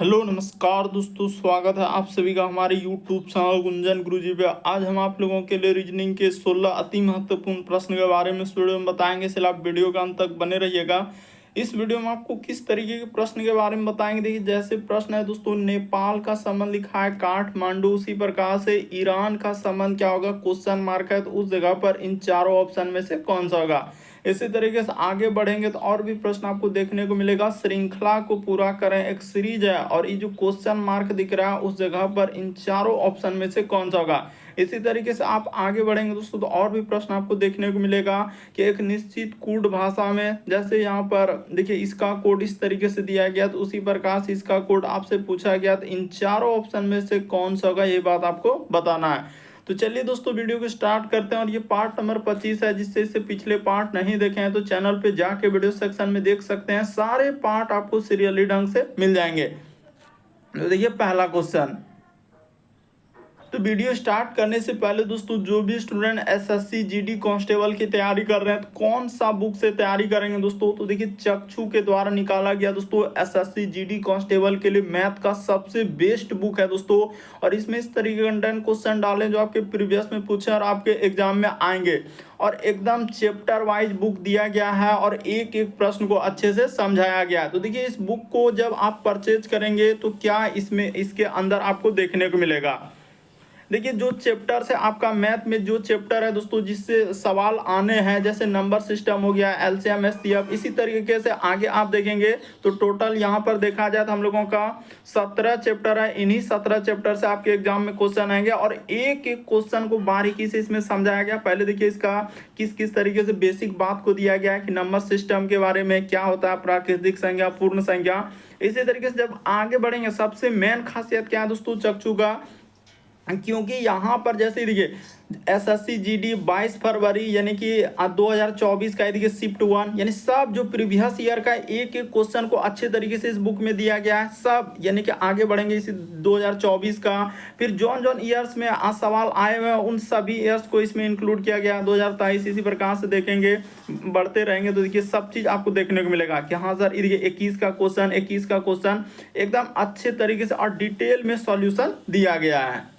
Hello नमस्कार दोस्तों, स्वागत है आप सभी का हमारे यूट्यूब चैनल गुंजन गुरुजी पे। आज हम आप लोगों के लिए रीजनिंग के 16 अति महत्वपूर्ण प्रश्न के बारे में इस वीडियो में बताएंगे, इसलिए आप वीडियो का अंत तक बने रहिएगा। इस वीडियो में आपको किस तरीके के प्रश्न के बारे में बताएंगे। देखिए, जैसे प्रश्न है दोस्तों, नेपाल का संबंध लिखा है काठमांडू, उसी प्रकार से ईरान का संबंध क्या होगा, क्वेश्चन मार्क है, तो उस जगह पर इन चारों ऑप्शन में से कौन सा होगा। इसी तरीके से आगे बढ़ेंगे तो और भी प्रश्न आपको देखने को मिलेगा। श्रृंखला को पूरा करें, एक सीरीज है और ये जो क्वेश्चन मार्क दिख रहा है उस जगह पर इन चारों ऑप्शन में से कौन सा होगा। इसी तरीके से आप आगे बढ़ेंगे दोस्तों तो और भी प्रश्न आपको देखने को मिलेगा कि एक निश्चित कोड भाषा में, जैसे यहाँ पर देखिए इसका कोड इस तरीके से दिया गया, तो उसी प्रकार से इसका कोड आपसे पूछा गया, तो इन चारों ऑप्शन में से कौन सा होगा, ये बात आपको बताना है। तो चलिए दोस्तों वीडियो को स्टार्ट करते हैं। और ये पार्ट नंबर 25 है, जिससे इससे पिछले पार्ट नहीं देखे हैं तो चैनल पे जाके वीडियो सेक्शन में देख सकते हैं। सारे पार्ट आपको सीरियली ढंग से मिल जाएंगे। तो देखिए पहला क्वेश्चन। तो वीडियो स्टार्ट करने से पहले दोस्तों, जो भी स्टूडेंट एसएससी जीडी कांस्टेबल की तैयारी कर रहे हैं तो कौन सा बुक से तैयारी करेंगे दोस्तों, तो देखिए चक्षु के द्वारा निकाला गया दोस्तों एसएससी जीडी कांस्टेबल के लिए मैथ का सबसे बेस्ट बुक है दोस्तों। और इसमें इस तरीके के कंटेंट क्वेश्चन डाले जो आपके प्रीवियस में पूछे और आपके एग्जाम में आएंगे। और एकदम चैप्टर वाइज बुक दिया गया है और एक एक प्रश्न को अच्छे से समझाया गया है। तो देखिए इस बुक को जब आप परचेज करेंगे तो क्या इसमें इसके अंदर आपको देखने को मिलेगा। देखिए जो चैप्टर से आपका मैथ में जो चैप्टर है दोस्तों जिससे सवाल आने हैं, जैसे नंबर सिस्टम हो गया, एलसीएम एचसीएफ, इसी तरीके से आगे आप देखेंगे तो टोटल यहाँ पर देखा जाए तो हम लोगों का 17 चैप्टर है। इन्हीं 17 चैप्टर से आपके एग्जाम में क्वेश्चन आएंगे और एक एक क्वेश्चन को बारीकी से इसमें समझाया गया। पहले देखिए इसका किस किस तरीके से बेसिक बात को दिया गया है कि नंबर सिस्टम के बारे में क्या होता है, प्राकृतिक संख्या, पूर्ण संख्या। इसी तरीके से जब आगे बढ़ेंगे, सबसे मेन खासियत क्या है दोस्तों चक्षु का, क्योंकि यहाँ पर जैसे देखिए एसएससी जीडी 22 फरवरी यानी कि 2024 का देखिए शिफ्ट 1, यानी सब जो प्रीवियस ईयर का एक एक क्वेश्चन को अच्छे तरीके से इस बुक में दिया गया है सब। यानी कि आगे बढ़ेंगे इसी 2024 का, फिर जौन जौन ईयर्स में आज सवाल आए हुए हैं उन सभी ईयर्स को इसमें इंक्लूड किया गया। 2023 इसी प्रकार से देखेंगे, बढ़ते रहेंगे तो देखिए सब चीज़ आपको देखने को मिलेगा कि हाँ सर ये देखिए 21 का क्वेश्चन, 21 का क्वेश्चन एकदम अच्छे तरीके से और डिटेल में सॉल्यूशन दिया गया है।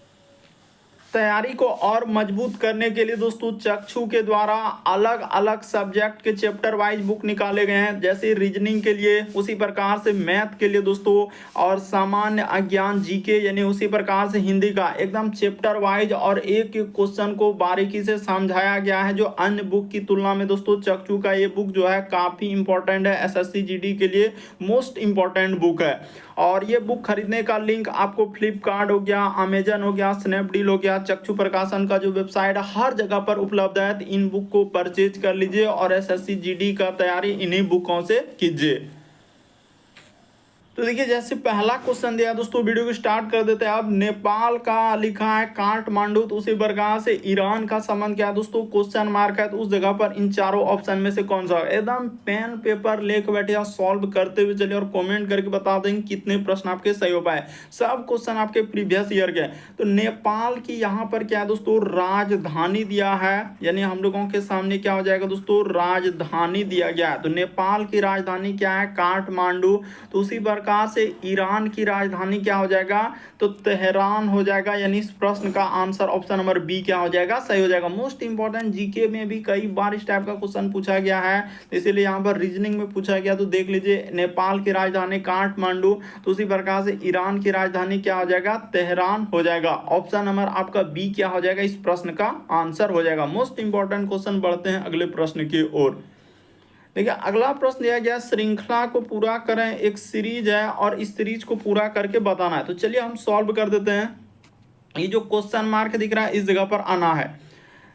तैयारी को और मजबूत करने के लिए दोस्तों चक्षु के द्वारा अलग अलग सब्जेक्ट के चैप्टर वाइज बुक निकाले गए हैं, जैसे रीजनिंग के लिए, उसी प्रकार से मैथ के लिए दोस्तों, और सामान्य अज्ञान जीके यानी उसी प्रकार से हिंदी का एकदम चैप्टर वाइज और एक एक क्वेश्चन को बारीकी से समझाया गया है। जो अन्य बुक की तुलना में दोस्तों चक्षु का ये बुक जो है काफ़ी इंपॉर्टेंट है, एसएससी जीडी के लिए मोस्ट इंपॉर्टेंट बुक है। और ये बुक खरीदने का लिंक आपको फ्लिपकार्ट हो गया, अमेजन हो गया, स्नैपडील हो गया, चक्षु प्रकाशन का जो वेबसाइट है हर जगह पर उपलब्ध है। तो इन बुक को परचेज कर लीजिए और एसएससी जीडी का तैयारी इन्हीं बुकों से कीजिए। तो देखिए जैसे पहला क्वेश्चन दिया दोस्तों, वीडियो को स्टार्ट कर देते हैं। अब नेपाल का लिखा है काठमांडू, तो उसी प्रकार से ईरान का संबंध क्या है दोस्तों, क्वेश्चन मार्क है, तो उस जगह पर इन चारों ऑप्शन में से कौन सा है। एकदम पेन पेपर लेकर बैठे और सॉल्व करते हुए चलिए और कमेंट करके बता देंगे कितने प्रश्न आपके सही हो पाए। सब क्वेश्चन आपके प्रीवियस ईयर के। तो नेपाल की यहाँ पर क्या है दोस्तों, राजधानी दिया है, यानी हम लोगों के सामने क्या हो जाएगा दोस्तों, राजधानी दिया गया है। तो नेपाल की राजधानी क्या है, काठमांडू। तो उसी प्रकार से ईरान की राजधानी क्या हो जाएगा, तो तेहरान हो जाएगा। यानी इस प्रश्न का आंसर ऑप्शन नंबर बी क्या हो जाएगा, सही हो जाएगा। मोस्ट इंपॉर्टेंट जीके में भी कई बार इस टाइप का क्वेश्चन पूछा गया है, तो इसीलिए यहाँ पर रीजनिंग में पूछा गया। तो देख लीजिए नेपाल की राजधानी काठमांडू, तो उसी प्रकार से ईरान की राजधानी क्या हो जाएगा, तेहरान हो जाएगा। ऑप्शन नंबर आपका बी क्या हो जाएगा, इस प्रश्न का आंसर हो जाएगा। Most important question. बढ़ते हैं अगले प्रश्न की ओर। देखिए अगला प्रश्न दिया गया, श्रृंखला को पूरा करें, एक सीरीज है और इस सीरीज को पूरा करके बताना है। तो चलिए हम सॉल्व कर देते हैं। ये जो क्वेश्चन मार्क दिख रहा है इस जगह पर आना है,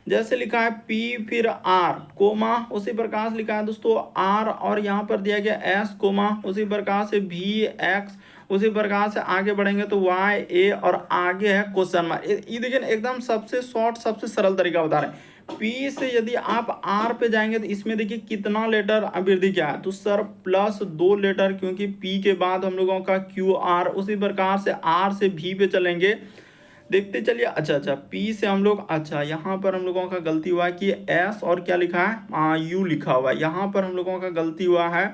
जैसे लिखा है पी फिर आर कोमा, उसी प्रकार से लिखा है दोस्तों आर और यहाँ पर दिया गया एस कोमा, उसी प्रकार से भी एक्स, उसी प्रकार से आगे बढ़ेंगे तो वाई ए और आगे है क्वेश्चन मार्क। ये देखिए एकदम सबसे शॉर्ट सबसे सरल तरीका बता रहे हैं। पी से यदि आप आर पे जाएंगे तो इसमें देखिए कितना लेटर वृद्धि क्या है, तो सर प्लस 2 लेटर, क्योंकि पी के बाद हम लोगों का क्यू आर। उसी प्रकार से आर से भी पे चलेंगे, देखते चलिए। अच्छा पी से हम लोग, अच्छा यहाँ पर हम लोगों का गलती हुआ है कि एस और क्या लिखा है, यू लिखा हुआ है। यहाँ पर हम लोगों का गलती हुआ है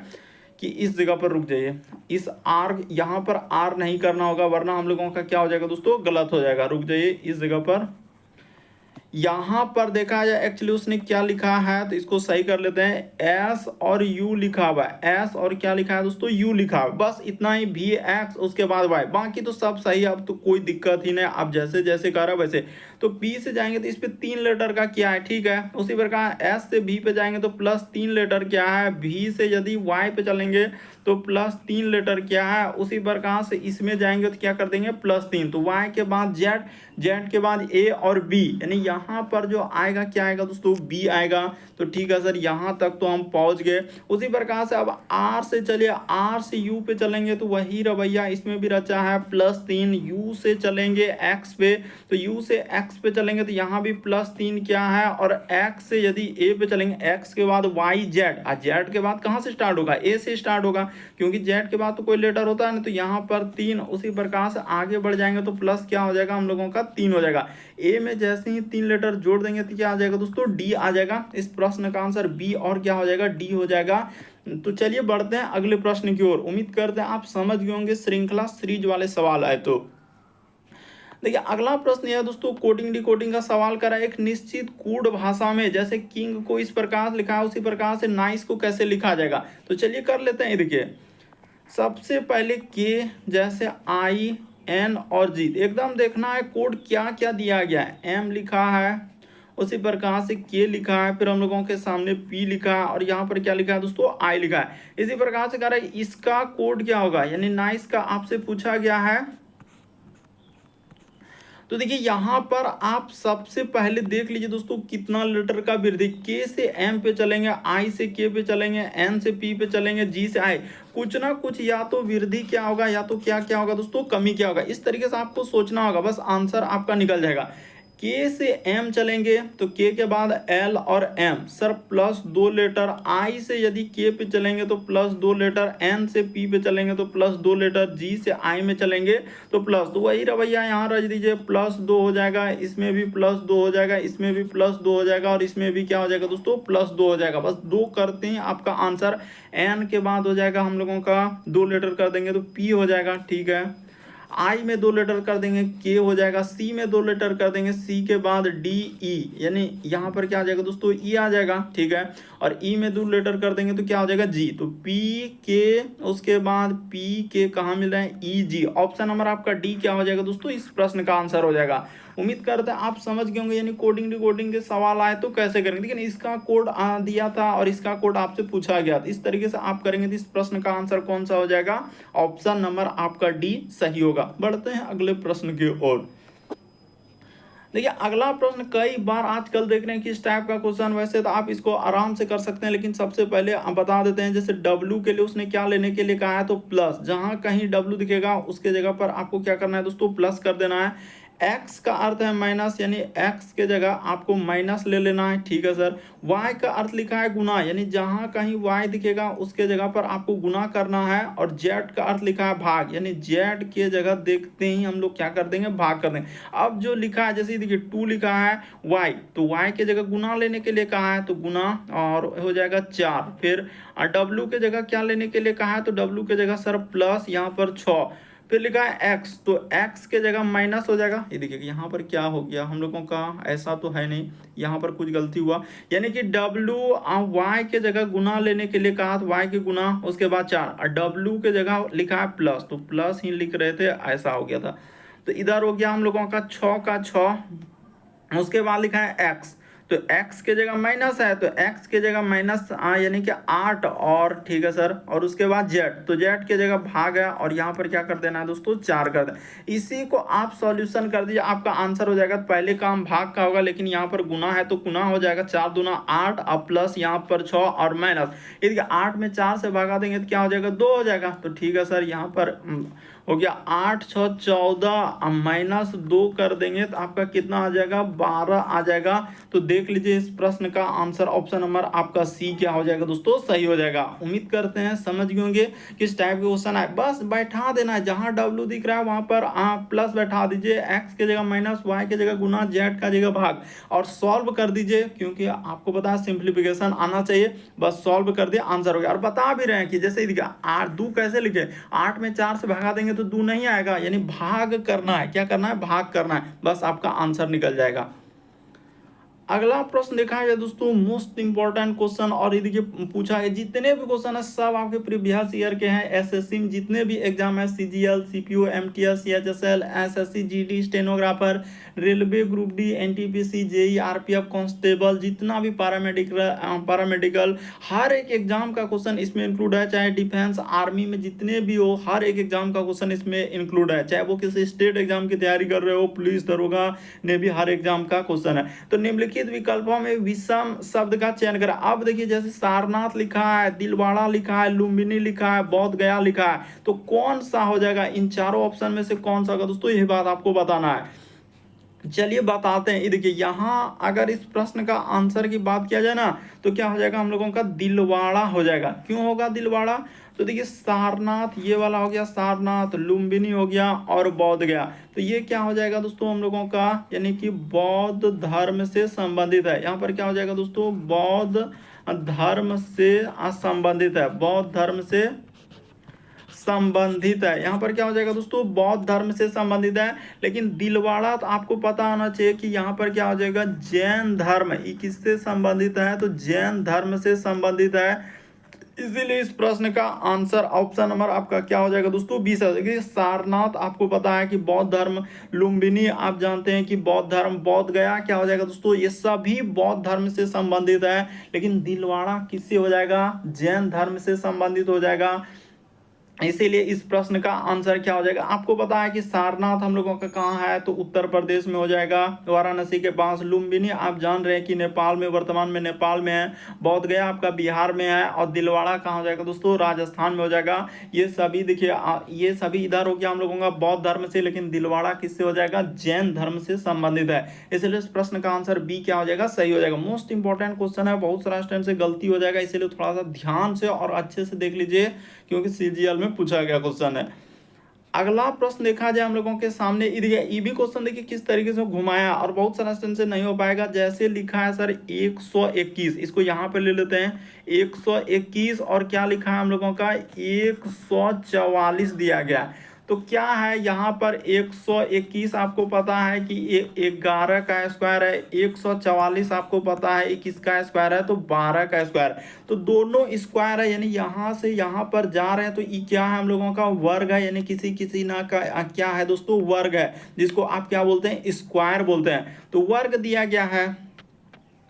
कि इस जगह पर रुक जाइए, इस आर यहाँ पर आर नहीं करना होगा, वरना हम लोगों का क्या हो जाएगा दोस्तों, गलत हो जाएगा। रुक जाइए, इस जगह पर यहाँ पर देखा जाए एक्चुअली उसने क्या लिखा है, तो इसको सही कर लेते हैं। एस और यू लिखा हुआ है, एस और क्या लिखा है दोस्तों, यू लिखा है, बस इतना ही। वी एक्स उसके बाद वाई, बाकी तो सब सही है, अब तो कोई दिक्कत ही नहीं। आप जैसे जैसे कर रहे वैसे। तो पी से जाएंगे तो इस पे 3 लेटर का क्या है, ठीक है। उसी प्रकार एस से भी पे जाएंगे तो प्लस 3 लेटर क्या है, भी से यदि वाई पे चलेंगे तो प्लस 3 लेटर क्या है। उसी प्रकार से इसमें जाएंगे तो क्या कर देंगे, प्लस 3। तो वाई के बाद जेड, जेड के बाद ए और बी, यानी यहाँ पर जो आएगा क्या आएगा दोस्तों, बी आएगा। तो ठीक है सर, यहाँ तक तो हम पहुंच गए। उसी प्रकार से अब आर से चलिए, आर से यू पे चलेंगे तो वही रवैया इसमें भी रचा है, प्लस 3। यू से चलेंगे एक्स पे, तो यू से एक्स पे चलेंगे तो यहाँ भी प्लस 3 क्या है, और एक्स से यदि ए पे चलेंगे, एक्स के बाद वाई जेड, और जेड के बाद कहाँ से स्टार्ट होगा, ए से स्टार्ट होगा, क्योंकि जेड के बाद तो कोई लेटर होता है ना। तो यहाँ पर 3। उसी प्रकार से आगे बढ़ जाएंगे तो प्लस क्या हो जाएगा हम लोगों का, 3 हो जाएगा। ए में जैसे ही 3 लेटर जोड़ देंगे तो क्या आ जाएगा दोस्तों, डी आ जाएगा। इस प्रश्न का आंसर बी और क्या हो जाएगा, डी हो जाएगा। तो चलिए बढ़ते हैं अगले प्रश्न की ओर। उम्मीद करते हैं आप समझ गए होंगे श्रृंखला सीरीज वाले सवाल आए तो। देखिए अगला प्रश्न यह दोस्तों कोडिंग डिकोडिंग का सवाल करा। एक निश्चित कोड भाषा में जैसे किंग को इस प्रकार लिखा है, उसी प्रकार से नाइस को कैसे लिखा जाएगा। तो चलिए कर लेते हैं। देखिए सबसे पहले के जैसे आई एन और जी, एकदम देखना है कोड क्या क्या दिया गया है। एम लिखा है, उसी प्रकार से के लिखा है, फिर हम लोगों के सामने पी लिखा है, और यहाँ पर क्या लिखा है दोस्तों, आई लिखा है। इसी प्रकार से कह रहा है इसका कोड क्या होगा, यानी नाइस का आपसे पूछा गया है। तो देखिए यहाँ पर आप सबसे पहले देख लीजिए दोस्तों कितना लेटर का वृद्धि। के से एम पे चलेंगे, आई से के पे चलेंगे, एन से पी पे चलेंगे, जी से आई, कुछ ना कुछ या तो वृद्धि क्या होगा या तो क्या क्या होगा दोस्तों, कमी क्या होगा। इस तरीके से आपको सोचना होगा, बस आंसर आपका निकल जाएगा। के से एम चलेंगे तो के के बाद एल और एम, सर प्लस 2 लेटर। आई से यदि के पे चलेंगे तो प्लस 2 लेटर, एन से पी पे चलेंगे तो प्लस 2 लेटर, जी से आई में चलेंगे तो प्लस। तो वही रवैया यहाँ रख दीजिए, प्लस 2 हो जाएगा, इसमें भी प्लस 2 हो जाएगा, इसमें भी प्लस 2 हो जाएगा, और इसमें भी क्या हो जाएगा दोस्तों, प्लस 2 हो जाएगा। बस 2 करते हैं आपका आंसर। एन के बाद हो जाएगा हम लोगों का 2 लेटर कर देंगे तो पी हो जाएगा, ठीक है। आई में 2 लेटर कर देंगे, के हो जाएगा। सी में 2 लेटर कर देंगे, सी के बाद डी ई, यानी यहाँ पर क्या आ जाएगा दोस्तों, ई आ जाएगा, ठीक है। और ई में 2 लेटर कर देंगे तो क्या हो जाएगा, जी। तो पी के, उसके बाद पी के कहाँ मिल रहा है, ई जी। ऑप्शन नंबर आपका डी क्या हो जाएगा दोस्तों, इस प्रश्न का आंसर हो जाएगा। उम्मीद करते हैं आप समझ गए होंगे, यानी कोडिंग डिकोडिंग के सवाल आए तो कैसे करेंगे। लेकिन इसका कोड दिया था और इसका कोड आपसे पूछा गया था, इस तरीके से आप करेंगे तो इस प्रश्न का आंसर कौन सा हो जाएगा, ऑप्शन नंबर आपका डी सही होगा। बढ़ते हैं अगले प्रश्न की ओर। देखिए अगला प्रश्न कई बार आजकल देख रहे हैं कि इस टाइप का क्वेश्चन, वैसे तो आप इसको आराम से कर सकते हैं, लेकिन सबसे पहले हम बता देते हैं। जैसे W के लिए उसने क्या लेने के लिए कहा है, तो प्लस, जहां कहीं W दिखेगा उसके जगह पर आपको क्या करना है दोस्तों, प्लस कर देना है। एक्स का अर्थ है माइनस, यानी एक्स के जगह आपको माइनस ले लेना है, ठीक है सर। वाई का अर्थ लिखा है गुना, यानी जहां कहीं वाई दिखेगा उसके जगह पर आपको गुना करना है। और जेड का अर्थ लिखा है भाग, यानी जेड के जगह देखते ही हम लोग क्या कर देंगे, भाग कर देंगे। अब जो लिखा है, जैसे देखिए 2 लिखा है वाई, तो वाई के जगह गुना लेने के लिए कहा है तो गुना, और हो जाएगा 4। फिर डब्ल्यू के जगह क्या लेने के लिए कहा है, तो डब्ल्यू के जगह सर प्लस, यहाँ पर 6। फिर लिखा है एक्स, तो एक्स के जगह माइनस हो जाएगा। ये देखिए यहाँ पर क्या हो गया हम लोगों का, ऐसा तो है नहीं, यहाँ पर कुछ गलती हुआ, यानी कि डब्ल्यू वाई के जगह गुना लेने के लिए कहा, तो वाई के गुना, उसके बाद 4, और डब्ल्यू के जगह लिखा है प्लस, तो प्लस ही लिख रहे थे, ऐसा हो गया था। तो इधर हो गया हम लोगों का 6 का 6। उसके बाद लिखा है एक्स, तो x के जगह माइनस है, तो x के जगह माइनस यानी कि 8, और ठीक है सर। और उसके बाद z, तो z के जगह भाग है, और यहाँ पर क्या कर देना है दोस्तों, 4 कर देना। इसी को आप सॉल्यूशन कर दीजिए, आपका आंसर हो जाएगा। पहले काम भाग का होगा, लेकिन यहाँ पर गुना है तो गुना हो जाएगा, 4 दूना 8, अब प्लस यहाँ पर 6 और माइनस। ये देखिए 8 में 4 से भागा देंगे तो क्या हो जाएगा, 2 हो जाएगा। तो ठीक है सर, यहाँ पर हो गया 8 6 14, माइनस 2 कर देंगे तो आपका कितना आ जाएगा, 12 आ जाएगा। तो देख देख लीजिए इस प्रश्न का आंसर ऑप्शन नंबर आपका सी क्या हो जाएगा दोस्तों, सही हो जाएगा। उम्मीद करते हैं समझ गए होंगे किस टाइप के क्वेश्चन है। बस बैठा देना है, जहां डब्ल्यू दिख रहा है वहां पर आप प्लस बैठा दीजिए, एक्स की जगह माइनस, वाई की जगह गुना, जेड का जगह भाग, और सॉल्व कर दीजिए, क्योंकि आपको पता है सिंप्लीफिकेशन आना चाहिए। बस सॉल्व कर दिया, आंसर हो गया। और बता भी रहे हैं कि जैसे दिखा 8 2 कैसे लिखे, 8 में 4 से भगा देंगे तो 2 नहीं आएगा, यानी भाग करना है। क्या करना है, भाग करना है, बस आपका आंसर निकल जाएगा। अगला प्रश्न देखा है दोस्तों, मोस्ट इंपॉर्टेंट क्वेश्चन, और ये देखिए पूछा है, जितने भी क्वेश्चन है सब आपके प्रीवियस ईयर के हैं। एसएससी में जितने भी एग्जाम है, CGL, CPO, MTS, CHSL, SSC GD, stenographer, railway group D, NTPC, JE, RPF constable, जितना भी पैरामेडिकल हर एक एग्जाम का क्वेश्चन इसमें इंक्लूड है। चाहे डिफेंस आर्मी में जितने भी हो, हर एक एग्जाम का क्वेश्चन इसमें इंक्लूड है। चाहे वो किसी स्टेट एग्जाम की तैयारी कर रहे हो, पुलिस, दरोगा, नेवी, हर एग्जाम का क्वेश्चन है। तो निम्नलिखित विकल्पों में विषम शब्द का चयन करें। अब देखिए जैसे सारनाथ लिखा है, दिलवाड़ा लिखा है, लुम्बिनी लिखा है, बोध गया लिखा है, तो कौन सा हो जाएगा इन चारों ऑप्शन में से, कौन सा होगा दोस्तों, यही बात आपको बताना है। चलिए बताते हैं। ये देखिए यहाँ अगर इस प्रश्न का आंसर की बात किया जाए ना, तो क्या हो जाएगा हम लोगों का, दिलवाड़ा हो जाएगा। क्यों होगा दिलवाड़ा, तो देखिए सारनाथ ये वाला हो गया, सारनाथ, लुम्बिनी हो गया, और बौद्ध गया, तो ये क्या हो जाएगा दोस्तों हम लोगों का, यानी कि बौद्ध धर्म से संबंधित है। यहाँ पर क्या हो जाएगा दोस्तों, बौद्ध धर्म से संबंधित है, बौद्ध धर्म से संबंधित है। यहाँ पर क्या हो जाएगा दोस्तों, बौद्ध धर्म से संबंधित है। लेकिन दिलवाड़ा तो आपको पता होना चाहिए कि यहाँ पर क्या हो जाएगा, जैन धर्म, ये किससे संबंधित है, तो जैन धर्म से संबंधित है। इसीलिए इस प्रश्न का आंसर ऑप्शन नंबर आपका क्या हो जाएगा दोस्तों, 20 हो जाएगा। सारनाथ आपको पता है कि बौद्ध धर्म, लुम्बिनी आप जानते हैं कि बौद्ध धर्म, बौद्ध गया क्या हो जाएगा दोस्तों, ये सभी बौद्ध धर्म से संबंधित है। लेकिन दिलवाड़ा किससे हो जाएगा, जैन धर्म से संबंधित हो जाएगा। इसीलिए इस प्रश्न का आंसर क्या हो जाएगा, आपको पता है कि सारनाथ हम लोगों का कहाँ है, तो उत्तर प्रदेश में हो जाएगा, वाराणसी के पास। लुम्बिनी आप जान रहे हैं कि नेपाल में, वर्तमान में नेपाल में है। बोध गया आपका बिहार में है, और दिलवाड़ा कहाँ हो जाएगा दोस्तों, राजस्थान में हो जाएगा। ये सभी देखिए ये सभी इधर हो गया हम लोगों का बौद्ध धर्म से, लेकिन दिलवाड़ा किससे हो जाएगा, जैन धर्म से संबंधित है। इसलिए इस प्रश्न का आंसर बी क्या हो जाएगा, सही हो जाएगा। मोस्ट इंपॉर्टेंट क्वेश्चन है, बहुत सारा टाइम से गलती हो जाएगा, इसीलिए थोड़ा सा ध्यान से और अच्छे से देख लीजिए, क्योंकि सीजीएल में पूछा गया क्वेश्चन है। अगला प्रश्न देखा जाए हम लोगों के सामने, ये भी क्वेश्चन देखिए किस तरीके से घुमाया, और बहुत सारा स्टूडेंट से नहीं हो पाएगा। जैसे लिखा है सर 121, इसको यहाँ पे ले लेते हैं 121, और क्या लिखा है हम लोगों का 144 दिया गया। तो क्या है यहाँ पर 121 आपको पता है कि 11 का स्क्वायर है, 144 आपको पता है किसका स्क्वायर है, तो 12 का स्क्वायर। तो दोनों स्क्वायर है, यानी यहाँ से यहाँ पर जा रहे हैं, तो ये क्या है हम लोगों का, वर्ग है, यानी किसी किसी ना का क्या है दोस्तों, वर्ग है, जिसको आप क्या बोलते हैं, स्क्वायर बोलते हैं। तो वर्ग दिया गया है,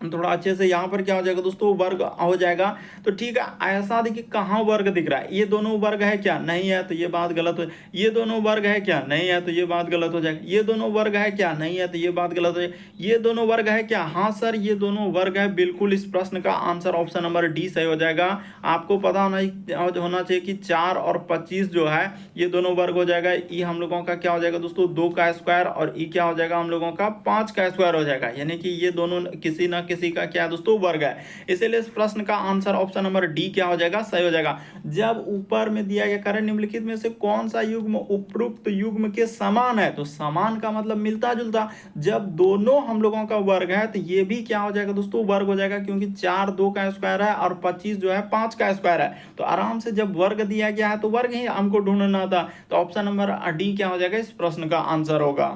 थोड़ा अच्छे से यहाँ पर क्या हो जाएगा दोस्तों, वर्ग हो जाएगा। तो ठीक है, ऐसा देखिए कहाँ वर्ग दिख रहा है, ये दोनों वर्ग है क्या, नहीं है, तो ये बात गलत हो। ये दोनों वर्ग है क्या, नहीं है, तो ये बात गलत हो जाएगा। ये दोनों वर्ग है क्या, नहीं है, तो ये बात गलत हो जाएगी। ये दोनों वर्ग है क्या, हाँ सर ये दोनों वर्ग है, बिल्कुल। इस प्रश्न का आंसर ऑप्शन नंबर डी सही हो जाएगा। आपको पता होना चाहिए कि 4 और 25 जो है ये दोनों वर्ग हो जाएगा। ये हम लोगों का क्या हो जाएगा दोस्तों, 2 का स्क्वायर, और ये क्या हो जाएगा हम लोगों का 5 का स्क्वायर हो जाएगा, यानी कि ये दोनों किसी ना किसी का क्या दोस्तों, वर्ग है। इसलिए इस प्रश्न का आंसर ऑप्शन नंबर डी क्या हो जाएगा, सही हो जाएगा। जब ऊपर में दिया गया कारण निम्नलिखित में से कौन सा युग्म उपरोक्त युग्म के समान है, तो समान का मतलब मिलता जुलता। जब दोनों हम लोगों का वर्ग है, तो ये भी क्या हो जाएगा दोस्तों, वर्ग हो जाएगा, क्योंकि 4 2 का स्क्वायर है, और 25 जो है 5 का स्क्वायर है। तो आराम से जब वर्ग दिया गया है तो वर्ग ही हमको ढूंढना था। तो ऑप्शन नंबर डी क्या हो जाएगा, इस प्रश्न का आंसर होगा।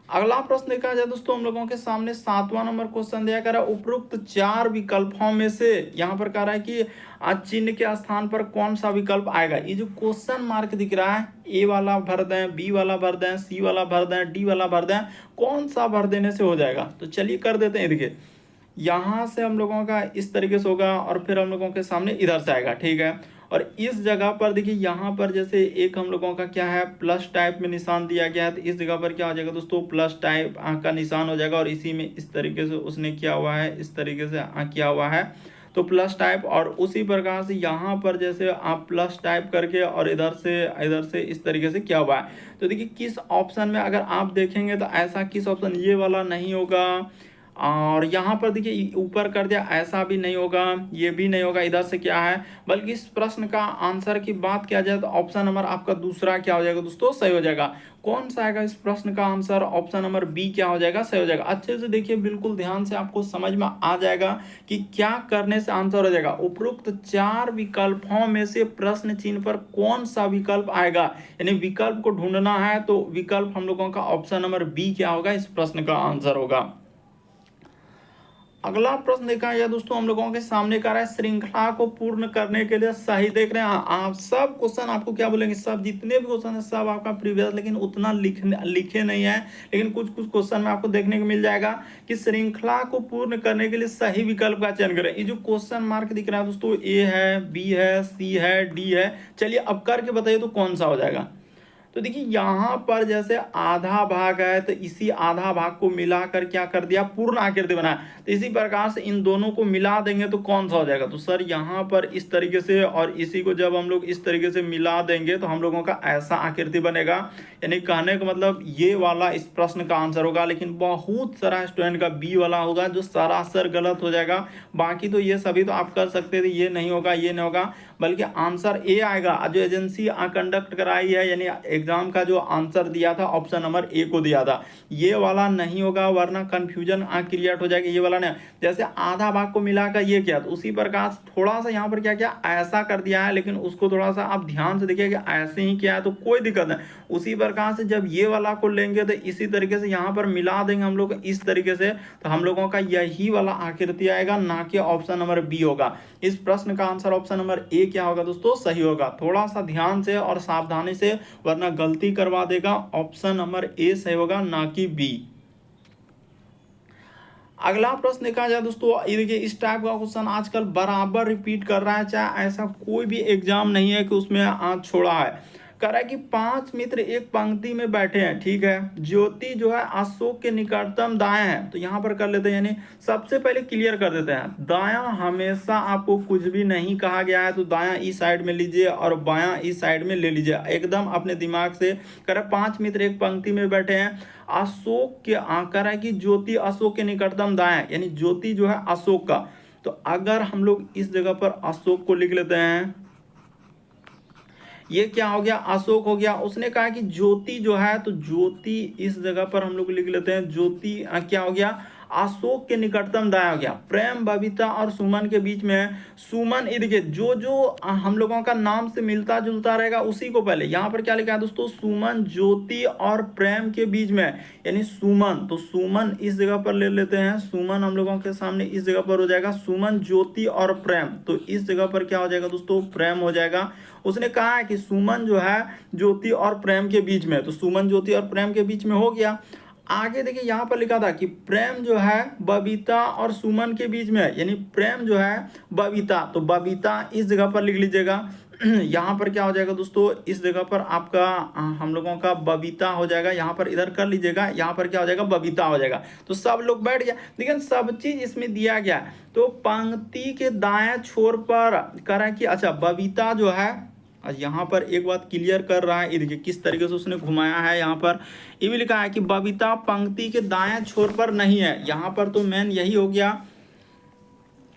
अगला प्रश्न देखा जाए दोस्तों हम लोगों के सामने 7वां नंबर क्वेश्चन दिया गया है, उपरोक्त 4 विकल्पों में से यहाँ पर कह रहा है कि चिन्ह के स्थान पर कौन सा विकल्प आएगा। ये जो क्वेश्चन मार्क दिख रहा है, ए वाला भर दें, बी वाला भर दें, सी वाला भर दें, डी वाला भर दें, कौन सा भर देने से हो जाएगा। तो चलिए कर देते हैं। देखिए यहाँ से हम लोगों का इस तरीके से होगा, और फिर हम लोगों के सामने इधर से आएगा, ठीक है। और इस जगह पर देखिए यहाँ पर जैसे एक हम लोगों का क्या है, प्लस टाइप में निशान दिया गया है, तो इस जगह पर क्या हो जाएगा दोस्तों, प्लस टाइप का निशान हो जाएगा। और इसी में इस तरीके से उसने किया हुआ है, इस तरीके से किया हुआ है, तो प्लस टाइप। और उसी प्रकार से यहाँ पर जैसे आप प्लस टाइप करके और इधर से इस तरीके से किया हुआ है। तो देखिए किस ऑप्शन में अगर आप देखेंगे तो ऐसा किस ऑप्शन, ये वाला नहीं होगा, और यहाँ पर देखिए ऊपर कर दिया, ऐसा भी नहीं होगा, ये भी नहीं होगा, इधर से क्या है, बल्कि इस प्रश्न का आंसर की बात किया जाए तो ऑप्शन नंबर आपका दूसरा क्या हो जाएगा दोस्तों, सही हो जाएगा। कौन सा आएगा इस प्रश्न का आंसर, ऑप्शन नंबर बी क्या हो जाएगा, सही हो जाएगा। अच्छे से देखिए, बिल्कुल ध्यान से, आपको समझ में आ जाएगा कि क्या करने से आंसर हो जाएगा। उपरोक्त 4 विकल्पों में से प्रश्न चिन्ह पर कौन सा विकल्प आएगा, यानी विकल्प को ढूंढना है, तो विकल्प हम लोगों का ऑप्शन नंबर बी क्या होगा, इस प्रश्न का आंसर होगा। अगला प्रश्न देखा जाए दोस्तों, हम लोगों के सामने कर रहा है, श्रृंखला को पूर्ण करने के लिए सही, देख रहे हैं आप सब क्वेश्चन, आपको क्या बोलेंगे, सब जितने भी क्वेश्चन है सब आपका प्रीवियस, लेकिन उतना लिखे नहीं है, लेकिन कुछ कुछ क्वेश्चन में आपको देखने को मिल जाएगा कि श्रृंखला को पूर्ण करने के लिए सही विकल्प का चयन करें। ये जो क्वेश्चन मार्क दिख रहा है दोस्तों, ए है, बी है, सी है, डी है, चलिए अब करके बताइए तो कौन सा हो जाएगा। तो देखिए यहाँ पर जैसे आधा भाग है, तो इसी आधा भाग को मिलाकर क्या कर दिया, पूर्ण आकृति बनाया, तो इसी प्रकार से इन दोनों को मिला देंगे तो कौन सा हो जाएगा। तो सर यहाँ पर इस तरीके से, और इसी को जब हम लोग इस तरीके से मिला देंगे तो हम लोगों का ऐसा आकृति बनेगा, यानी कहने का मतलब ये वाला इस प्रश्न का आंसर होगा। लेकिन बहुत सारा स्टूडेंट का बी वाला होगा, जो सरासर गलत हो जाएगा। बाकी तो ये सभी तो आप कर सकते थे, ये नहीं होगा, ये नहीं होगा, बल्कि आंसर ए आएगा। जो एजेंसी कंडक्ट कराई है, यानी एग्जाम का जो आंसर दिया था ऑप्शन नंबर ए को दिया था, ये वाला नहीं होगा, वरना कंफ्यूजन क्रिएट हो जाएगी। ये वाला नहीं, जैसे आधा भाग को मिलाकर ये किया, तो उसी प्रकार थोड़ा सा यहाँ पर क्या किया, ऐसा कर दिया है, लेकिन उसको थोड़ा सा आप ध्यान से देखिए कि ऐसे ही किया है तो कोई दिक्कत नहीं। उसी प्रकार से जब ये वाला को लेंगे तो इसी तरीके से यहाँ पर मिला देंगे हम लोग इस तरीके से, तो हम लोगों का यही वाला आकृति आएगा, ना कि ऑप्शन नंबर बी होगा। इस प्रश्न का आंसर ऑप्शन नंबर ए क्या होगा दोस्तों, सही होगा। थोड़ा सा ध्यान से और सावधानी से, वरना गलती करवा देगा। ऑप्शन नंबर ए सही होगा, ना कि बी। अगला प्रश्न देखा जाए दोस्तों, ये देखिए इस टाइप का क्वेश्चन आजकल बराबर रिपीट कर रहा है, चाहे ऐसा कोई भी एग्जाम नहीं है कि उसमें आज छोड़ा है। कह रहा है कि 5 मित्र एक पंक्ति में बैठे हैं, ठीक है, ज्योति जो है अशोक के निकटतम दाएं है, तो यहाँ पर कर लेते हैं, यानी सबसे पहले क्लियर कर देते हैं, दायां हमेशा आपको कुछ भी नहीं कहा गया है, तो दायां इस साइड में लीजिए और बायां इस साइड में ले लीजिए, एकदम अपने दिमाग से। कह रहा है 5 मित्र एक पंक्ति में बैठे हैं, अशोक के आकर है कि ज्योति अशोक के निकटतम दाएं, यानी ज्योति जो है अशोक का। तो अगर हम लोग इस जगह पर अशोक को लिख लेते हैं, ये क्या हो गया, अशोक हो गया। उसने कहा कि ज्योति जो है, तो ज्योति इस जगह पर हम लोग लिख लेते हैं, ज्योति क्या हो गया, अशोक के निकटतम दाया हो गया। प्रेम, बबीता और सुमन के बीच में है। सुमन, ये देखिए जो जो हम लोगों का नाम से मिलता जुलता रहेगा उसी को पहले, यहाँ पर क्या लिखा है दोस्तों, सुमन, ज्योति और प्रेम के बीच में, यानी सुमन, तो सुमन इस जगह पर ले लेते हैं, सुमन हम लोगों के सामने इस जगह पर हो जाएगा, सुमन, ज्योति और प्रेम, तो इस जगह पर क्या हो जाएगा दोस्तों, प्रेम हो जाएगा। उसने कहा है कि सुमन जो है ज्योति और प्रेम के बीच में, तो सुमन, ज्योति और प्रेम के बीच में हो गया। आगे देखिए यहाँ पर लिखा था कि प्रेम जो है बबीता और सुमन के बीच में है, यानी प्रेम जो है बबीता, तो बबीता इस जगह पर लिख लीजिएगा। यहाँ पर क्या हो जाएगा दोस्तों, इस जगह पर आपका हम लोगों का बबीता हो जाएगा, यहाँ पर इधर कर लीजिएगा, यहाँ पर क्या हो जाएगा, बबीता हो जाएगा। तो सब लोग बैठ गया, लेकिन सब चीज इसमें दिया गया है। तो पंक्ति के दाएं छोर पर करा कि अच्छा बबीता जो है, यहाँ पर एक बात क्लियर कर रहा है, ये देखिए किस तरीके से उसने घुमाया है। यहाँ पर ये भी लिखा है कि बबीता पंक्ति के दाएं छोर पर नहीं है, यहाँ पर तो मेन यही हो गया।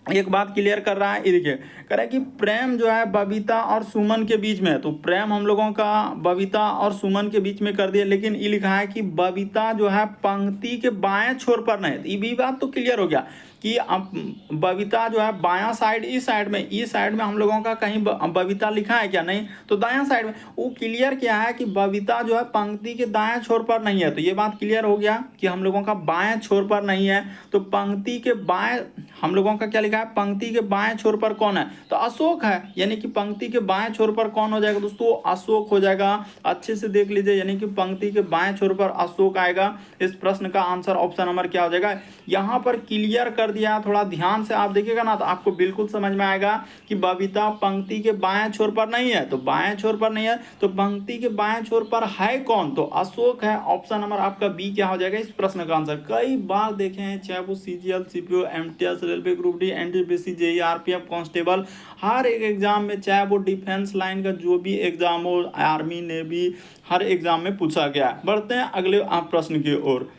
एक बात क्लियर कर रहा है, ये देखिए कह रहा है कि प्रेम जो है बबीता और सुमन के बीच में है, तो प्रेम हम लोगों का बबीता और सुमन के बीच में कर दिया, लेकिन ये लिखा है कि बबीता जो है पंक्ति के बाएं छोर पर नहीं, तो ये भी बात तो क्लियर हो गया कि अब बबीता जो है बायां साइड, इस साइड में हम लोगों का कहीं बबीता लिखा है क्या, नहीं, तो दायां साइड में वो क्लियर किया है कि बबीता जो है पंक्ति के दाएं छोर पर नहीं है, तो ये बात क्लियर हो गया कि हम लोगों का बाएं छोर पर नहीं है। तो पंक्ति के बाएं हम लोगों का क्या लिखा है, पंक्ति के बाएं छोर पर कौन है, तो अशोक है, यानी कि पंक्ति के बाएं छोर पर कौन हो जाएगा दोस्तों, अशोक हो जाएगा। अच्छे से देख लीजिए, यानी कि पंक्ति के बाएं छोर पर अशोक आएगा। इस प्रश्न का आंसर ऑप्शन नंबर क्या हो जाएगा, यहाँ पर क्लियर कर दिया। थोड़ा ध्यान से आप देखिएगा ना, तो आपको बिल्कुल समझ में आएगा कि बबीता पंक्ति के बाएं छोर पर नहीं है, तो बाएं छोर पर नहीं है, तो पंक्ति के बाएं छोर पर है कौन, तो अशोक है। ऑप्शन नंबर आपका बी क्या हो जाएगा इस प्रश्न का आंसर। कई बार देखे हैं, चाहे वो CGL, CPO, MTS, railway group D, NTPC, JEE, RPF, constable, हर एक एग्जाम में, चाहे वो डिफेंस लाइन का जो भी एग्जाम हो, आर्मी, नेवी, हर एग्जाम में पूछा गया है। बढ़ते हैं अगले प्रश्न की ओर।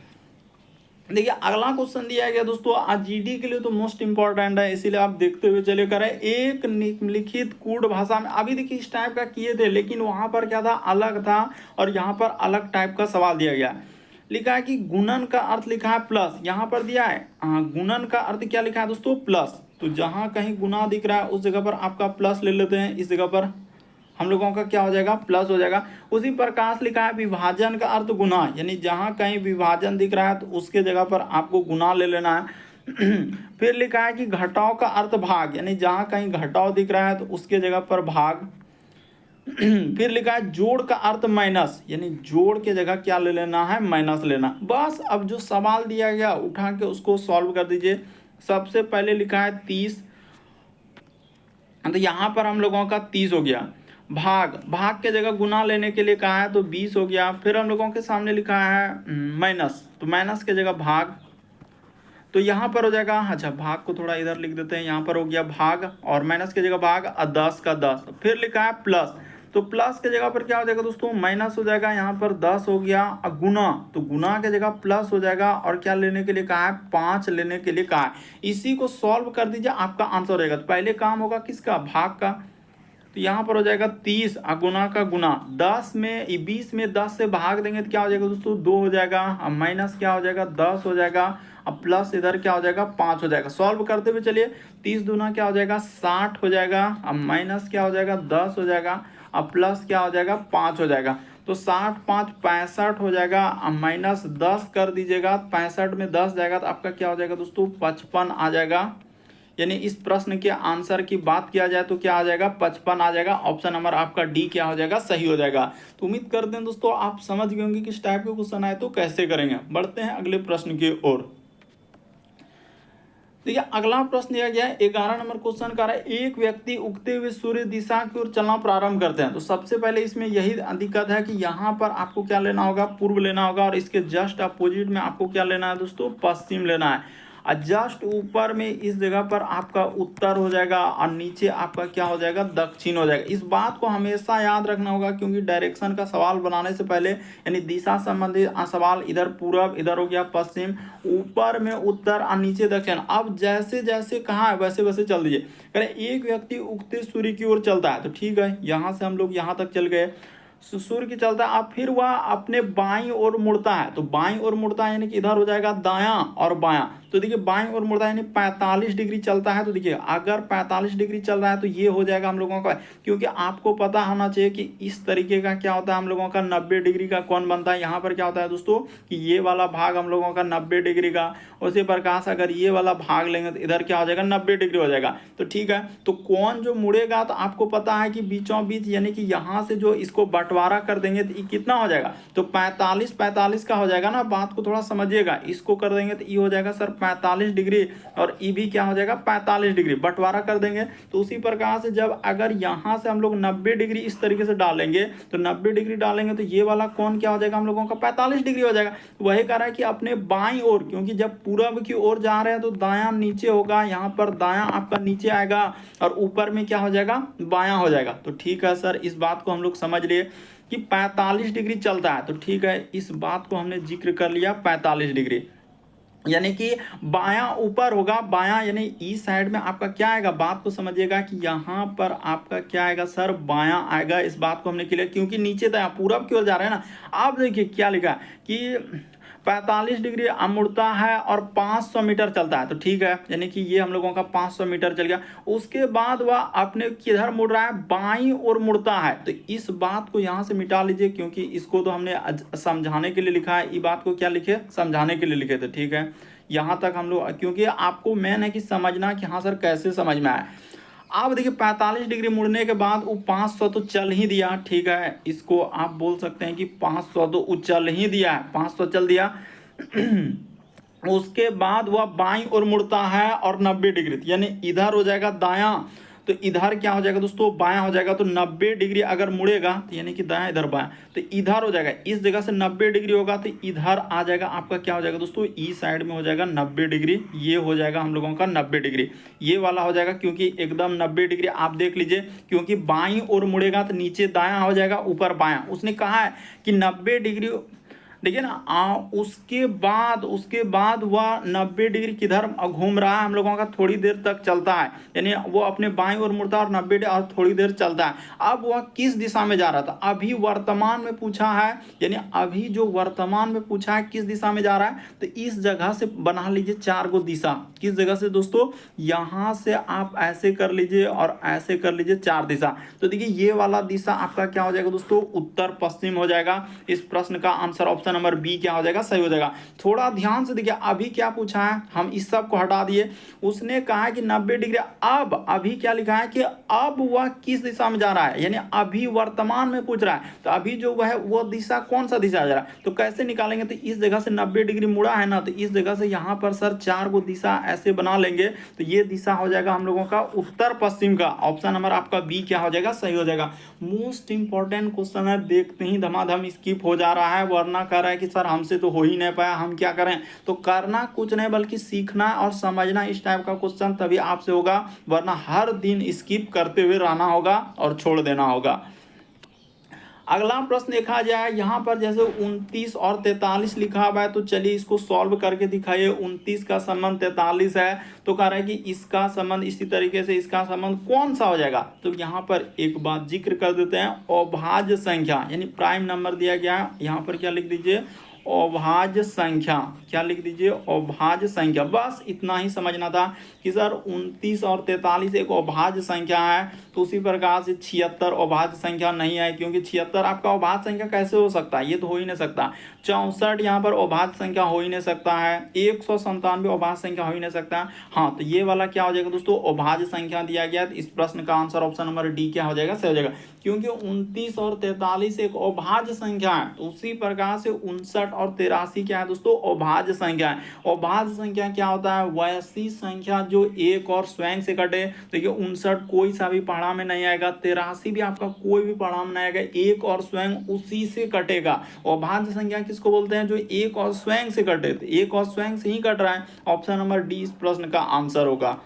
देखिए अगला क्वेश्चन दिया गया दोस्तों, आज जीडी के लिए तो मोस्ट इंपॉर्टेंट है, इसीलिए आप देखते हुए चले करें। एक निम्नलिखित कूट भाषा में, अभी देखिए इस टाइप का किए थे लेकिन वहां पर क्या था, अलग था, और यहाँ पर अलग टाइप का सवाल दिया गया। लिखा है कि गुणन का अर्थ लिखा है प्लस, यहाँ पर दिया है गुणन का अर्थ क्या लिखा है दोस्तों, प्लस। तो जहां कहीं गुना दिख रहा है उस जगह पर आपका प्लस ले लेते हैं, इस जगह पर हम लोगों का क्या हो जाएगा, प्लस हो जाएगा। उसी प्रकार लिखा है विभाजन का अर्थ गुना, यानी जहां कहीं विभाजन दिख रहा है तो उसके जगह पर आपको गुना ले लेना है। फिर लिखा है कि घटाव का अर्थ भाग, यानी जहां कहीं घटाव दिख रहा है तो उसके जगह पर भाग। फिर लिखा है जोड़ का अर्थ माइनस, यानी जोड़ के जगह क्या ले लेना है, माइनस लेना। बस अब जो सवाल दिया गया उठा के उसको सॉल्व कर दीजिए। सबसे पहले लिखा है 30, तो यहाँ पर हम लोगों का 30 हो गया। भाग, भाग के जगह गुना लेने के लिए कहा है तो 20 हो गया। फिर हम लोगों के सामने लिखा है माइनस, तो माइनस के जगह भाग, तो यहाँ पर हो जाएगा, अच्छा भाग को थोड़ा इधर लिख देते हैं, यहाँ पर हो गया भाग, और माइनस की जगह भाग, 10 का 10। फिर लिखा है प्लस, तो प्लस के जगह पर क्या हो जाएगा दोस्तों, माइनस हो जाएगा, यहाँ पर 10 हो गया। गुना, तो गुना के जगह प्लस हो जाएगा, और क्या लेने के लिए कहा है, 5 लेने के लिए कहा है। इसी को सॉल्व कर दीजिए, आपका आंसर रहेगा। तो पहले काम होगा किसका, भाग का, तो यहाँ पर हो जाएगा 30, गुना का गुना, 10 में 20 में 10 से भाग देंगे तो क्या हो जाएगा दोस्तों, 2 हो जाएगा। अब माइनस क्या हो जाएगा, 10 हो जाएगा। अब प्लस इधर क्या हो जाएगा, 5 हो जाएगा। सॉल्व करते हुए चलिए, 30 दूना क्या हो जाएगा, 60 हो जाएगा। अब माइनस क्या हो जाएगा, 10 हो जाएगा। अब प्लस क्या हो जाएगा, 5 हो जाएगा। तो 60 5 65 हो जाएगा। अब माइनस 10 कर दीजिएगा, 65 में 10 जाएगा तो आपका क्या हो जाएगा दोस्तों, 55 आ जाएगा। यानी इस प्रश्न के आंसर की बात किया जाए तो क्या आ जाएगा, 55 आ जाएगा। ऑप्शन नंबर आपका डी क्या हो जाएगा, सही हो जाएगा। तो उम्मीद करते हैं दोस्तों आप समझ गए होंगे किस टाइप के क्वेश्चन आए तो कैसे करेंगे। बढ़ते हैं अगले प्रश्न की ओर। देखिए अगला प्रश्न दिया गया है 11 नंबर क्वेश्चन का है, एक व्यक्ति उगते हुए सूर्य दिशा की ओर चलना प्रारंभ करते हैं। तो सबसे पहले इसमें यही दिक्कत है कि यहाँ पर आपको क्या लेना होगा, पूर्व लेना होगा, और इसके जस्ट अपोजिट में आपको क्या लेना है दोस्तों, पश्चिम लेना है। और जस्ट ऊपर में इस जगह पर आपका उत्तर हो जाएगा, और नीचे आपका क्या हो जाएगा, दक्षिण हो जाएगा। इस बात को हमेशा याद रखना होगा, क्योंकि डायरेक्शन का सवाल बनाने से पहले, यानी दिशा संबंधित सवाल, इधर पूरब, इधर हो गया पश्चिम, ऊपर में उत्तर और नीचे दक्षिण। अब जैसे जैसे कहा है वैसे वैसे चल दीजिए। करें एक व्यक्ति उगते सूर्य की ओर चलता है, तो ठीक है, यहाँ से हम लोग यहाँ तक चल गए, सूर्य की चलता है। अब फिर वह अपने बाईं ओर मुड़ता है, तो बाईं ओर मुड़ता है यानी कि इधर हो जाएगा दायां और बायां। तो देखिए बाईं ओर मुड़ता है यानी 45 डिग्री चलता है। तो देखिए अगर 45 डिग्री चल रहा है तो ये हो जाएगा हम लोगों का, क्योंकि आपको पता होना चाहिए कि इस तरीके का क्या होता है, हम लोगों का 90 डिग्री का कौन बनता है। यहाँ पर क्या होता है दोस्तों कि ये वाला भाग हम लोगों का 90 डिग्री का, उसी प्रकार से अगर ये वाला भाग लेंगे तो इधर क्या हो जाएगा, 90 डिग्री हो जाएगा। तो ठीक है, तो कौन जो मुड़ेगा, तो आपको पता है कि बीचों बीच, यानी कि यहाँ से जो इसको बंटवारा कर देंगे तो ये कितना हो जाएगा, तो 45 45 का हो जाएगा ना। बात को थोड़ा समझिएगा, इसको कर देंगे तो ये हो जाएगा सर 45 डिग्री, और ये भी क्या हो जाएगा 45 डिग्री, बंटवारा कर देंगे। तो उसी प्रकार से जब अगर यहाँ से हम लोग 90 डिग्री इस तरीके से डालेंगे, तो 90 डिग्री डालेंगे तो ये वाला कौन क्या हो जाएगा, हम लोगों का 45 डिग्री हो जाएगा। वही कह रहा है कि अपने बाईं ओर, क्योंकि जब पूरब की ओर जा रहे हैं तो दायां नीचे होगा, यहाँ पर दायां आपका नीचे आएगा, और ऊपर में क्या हो जाएगा, बायां हो जाएगा। तो ठीक है सर, इस बात को हम लोग समझ लिए कि 45 डिग्री चलता है। तो ठीक है, इस बात को हमने जिक्र कर लिया, 45 डिग्री यानी कि बायां ऊपर होगा, बायां यानी इस साइड में आपका क्या आएगा, बात को समझिएगा कि यहाँ पर आपका क्या आएगा सर, बायां आएगा। इस बात को हमने क्लियर, क्योंकि नीचे दायां पूरब की ओर जा रहे हैं ना। आप देखिए क्या लिखा कि 45 डिग्री मुड़ता है और 500 मीटर चलता है। तो ठीक है, यानी कि ये हम लोगों का 500 मीटर चल गया। उसके बाद वह अपने किधर मुड़ रहा है, बाईं ओर मुड़ता है। तो इस बात को यहाँ से मिटा लीजिए, क्योंकि इसको तो हमने समझाने के लिए लिखा है, ये बात को क्या लिखे, समझाने के लिए लिखे थे। ठीक है, यहाँ तक हम लोग, क्योंकि आपको मेन है कि समझना कि हाँ सर कैसे समझ में आया। आप देखिए 45 डिग्री मुड़ने के बाद वो 500 तो चल ही दिया। ठीक है, इसको आप बोल सकते हैं कि 500 तो उचल ही दिया है, 500 चल दिया। उसके बाद वह बाईं ओर मुड़ता है और 90 डिग्री, यानी इधर हो जाएगा दायां, तो इधर क्या हो जाएगा दोस्तों, बायां हो जाएगा। तो 90 डिग्री अगर मुड़ेगा तो यानी कि दायां इधर बायां, तो इधर हो जाएगा, इस जगह से 90 डिग्री होगा तो इधर आ जाएगा आपका क्या हो जाएगा दोस्तों, ई साइड में हो जाएगा 90 डिग्री। ये हो जाएगा हम लोगों का 90 डिग्री, ये वाला हो जाएगा, क्योंकि एकदम 90 डिग्री आप देख लीजिए, क्योंकि बाईं ओर मुड़ेगा तो नीचे दायां हो जाएगा, ऊपर बायां। उसने कहा है कि 90 डिग्री देखिए ना, उसके बाद वह 90 डिग्री किधर घूम रहा है हम लोगों का, थोड़ी देर तक चलता है, यानी वो अपने बाईं ओर मुड़ता है और 90 और थोड़ी देर चलता है। अब वह किस दिशा में जा रहा था, अभी वर्तमान में पूछा है, यानी अभी जो वर्तमान में पूछा है किस दिशा में जा रहा है, तो इस जगह से बना लीजिए 4 गो दिशा। किस जगह से दोस्तों, यहां से आप ऐसे कर लीजिए और ऐसे कर लीजिए 4 दिशा। तो देखिए ये वाला दिशा आपका क्या हो जाएगा दोस्तों, उत्तर पश्चिम हो जाएगा। इस प्रश्न का आंसर ऑप्शन नंबर बी क्या हो जाएगा, सही हो जाएगा। थोड़ा ध्यान से देखिए, अभी क्या पूछा है, हम इस सब को हटा दिए। उसने कहा है कि 90 डिग्री, अब अभी क्या लिखा है कि अब वह किस दिशा में जा रहा है, यानी अभी वर्तमान में पूछ रहा है, तो अभी जो वह है वो दिशा कौन सा दिशा जा रहा है, तो कैसे निकालेंगे, तो इस जगह से 90 डिग्री मुड़ा है ना, तो इस जगह से यहाँ पर सर 4 गो दिशा ऐसे बना लेंगे, तो ये दिशा हो जाएगा हम लोगों का उत्तर पश्चिम का। ऑप्शन नंबर आपका बी क्या हो जाएगा, सही हो जाएगा। मोस्ट इंपॉर्टेंट क्वेश्चन है, देखते ही धमाधम स्किप हो जा रहा है, वरना कह रहा है कि सर हमसे तो हो ही नहीं पाया, हम क्या करें। तो करना कुछ नहीं बल्कि सीखना और समझना इस टाइप का क्वेश्चन, तभी आपसे होगा, वरना हर दिन स्किप करते हुए रहना होगा और छोड़ देना होगा। अगला प्रश्न देखा जाए, यहाँ पर जैसे 29 और 43 लिखा हुआ है, तो चलिए इसको सॉल्व करके दिखाइए। 29 का संबंध 43 है, तो कह रहा है कि इसका संबंध इसी तरीके से, इसका संबंध कौन सा हो जाएगा, तो यहाँ पर एक बात जिक्र कर देते हैं, अभाज्य संख्या यानी प्राइम नंबर दिया गया है, यहाँ पर क्या लिख दीजिए, अभाज्य संख्या। क्या लिख दीजिए, अभाज्य संख्या। बस इतना ही समझना था कि सर 29 और 43 एक अभाज्य संख्या है, तो उसी प्रकार से 76 अभाज्य संख्या नहीं है, क्योंकि 76 आपका अभाज्य संख्या कैसे हो सकता है, ये तो हो ही नहीं सकता। 64 यहाँ पर अभाज्य संख्या हो ही नहीं सकता है। 197 अभाज्य संख्या हो ही नहीं सकता। हाँ, तो ये वाला क्या हो जाएगा दोस्तों, अभाज्य संख्या दिया गया, तो इस प्रश्न का आंसर ऑप्शन नंबर डी क्या हो जाएगा, सही हो जाएगा। क्योंकि 29 और 43 एक अभाज्य संख्या है, तो उसी प्रकार से 59 और 83 क्या है दोस्तों, अभाज्य संख्या है। अभाज्य संख्या क्या होता है, वैसी संख्या जो एक और स्वयं से कटे। देखिए 59 कोई सा भी पढ़ा में नहीं आएगा, 83 भी आपका कोई भी पढ़ा में नहीं आएगा, एक और स्वयं उसी से कटेगा। अभाज्य संख्या किसको बोलते हैं, जो एक और स्वयं से कटे, तो एक और स्वयं से ही कट रहा है। ऑप्शन नंबर डी इस प्रश्न का आंसर होगा।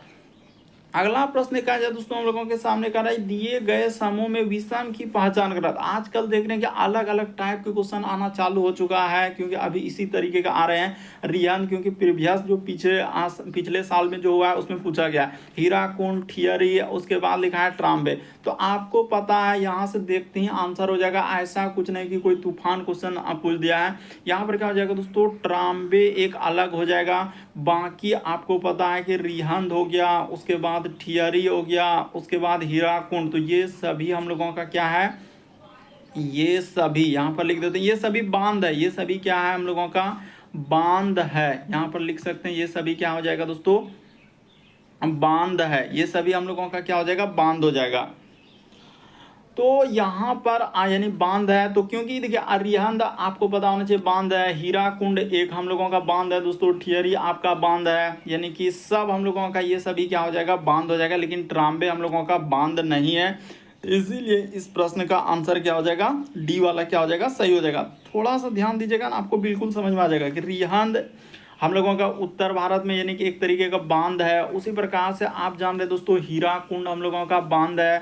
अगला प्रश्न कहा जाए दोस्तों हम लोगों के सामने कह रहा है, दिए गए समूह में विषम की पहचान करा। आजकल देख रहे हैं कि अलग अलग टाइप के क्वेश्चन आना चालू हो चुका है, क्योंकि अभी इसी तरीके का आ रहे हैं रियान, क्योंकि प्रीवियस जो पिछले साल में जो हुआ है उसमें पूछा गया हीराकुंड, थियरी, उसके बाद लिखा है ट्राम्बे। तो आपको पता है, यहाँ से देखते ही आंसर हो जाएगा। ऐसा कुछ नहीं कि कोई तूफान क्वेश्चन पूछ दिया है। यहाँ पर क्या हो जाएगा दोस्तों, ट्राम्बे एक अलग हो जाएगा, बाकी आपको पता है कि रिहंद हो गया, उसके बाद थियरी हो गया, उसके बाद हीराकुंड, तो ये सभी हम लोगों का क्या है, ये सभी यहाँ पर लिख देते हैं, ये सभी बांध है, ये सभी क्या है हम लोगों का, बांध है। यहाँ पर लिख सकते हैं ये सभी क्या हो जाएगा दोस्तों, बांध है। ये सभी हम लोगों का क्या हो जाएगा, बांध हो जाएगा। तो यहाँ पर यानी बांध है, तो क्योंकि देखिए अरिहंद आपको पता होना चाहिए बांध है, हीराकुंड एक हम लोगों का बांध है दोस्तों, थियरी आपका बांध है, यानी कि सब हम लोगों का ये सभी क्या हो जाएगा, बांध हो जाएगा। लेकिन ट्राम्बे हम लोगों का बांध नहीं है, इसीलिए इस प्रश्न का आंसर क्या हो जाएगा, डी वाला क्या हो जाएगा, सही हो जाएगा। थोड़ा सा ध्यान दीजिएगा ना, आपको बिल्कुल समझ में आ जाएगा कि रिहंद हम लोगों का उत्तर भारत में यानी कि एक तरीके का बांध है। उसी प्रकार से आप जान रहे दोस्तों, हीराकुंड हम लोगों का बांध है,